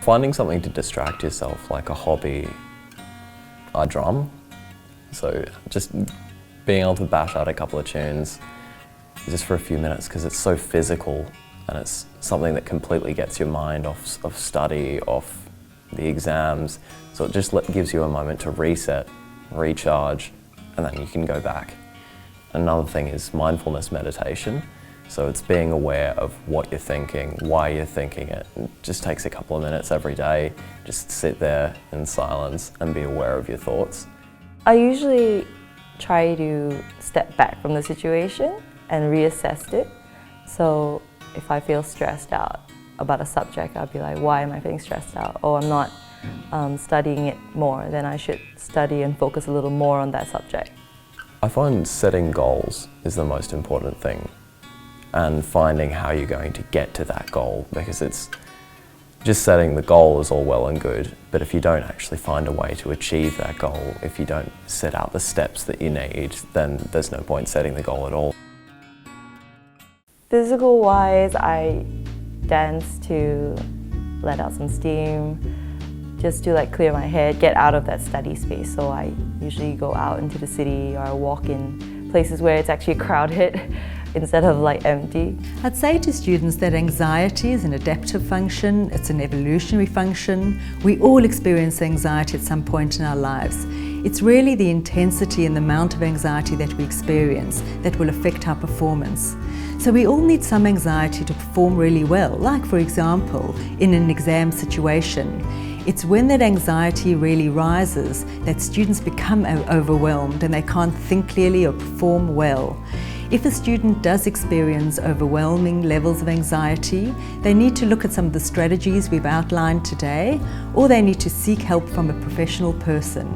Finding something to distract yourself, like a hobby. I drum, so just being able to bash out a couple of tunes just for a few minutes, because it's so physical and it's something that completely gets your mind off study, off the exams, so it just gives you a moment to reset, recharge, and then you can go back. Another thing is mindfulness meditation. So it's being aware of what you're thinking, why you're thinking it. It just takes a couple of minutes every day. Just sit there in silence and be aware of your thoughts. I usually try to step back from the situation and reassess it. So if I feel stressed out about a subject, I'll be like, why am I feeling stressed out? Oh, I'm not studying it more, then I should study and focus a little more on that subject. I find setting goals is the most important thing, and finding how you're going to get to that goal, because it's just setting the goal is all well and good, but if you don't actually find a way to achieve that goal, if you don't set out the steps that you need, then there's no point setting the goal at all. Physical wise, I dance to let out some steam, just to clear my head, get out of that study space. So I usually go out into the city or I walk in places where it's actually crowded instead of empty. I'd say to students that anxiety is an adaptive function, it's an evolutionary function. We all experience anxiety at some point in our lives. It's really the intensity and the amount of anxiety that we experience that will affect our performance. So we all need some anxiety to perform really well, like for example, in an exam situation. It's when that anxiety really rises that students become overwhelmed and they can't think clearly or perform well. If a student does experience overwhelming levels of anxiety, they need to look at some of the strategies we've outlined today, or they need to seek help from a professional person.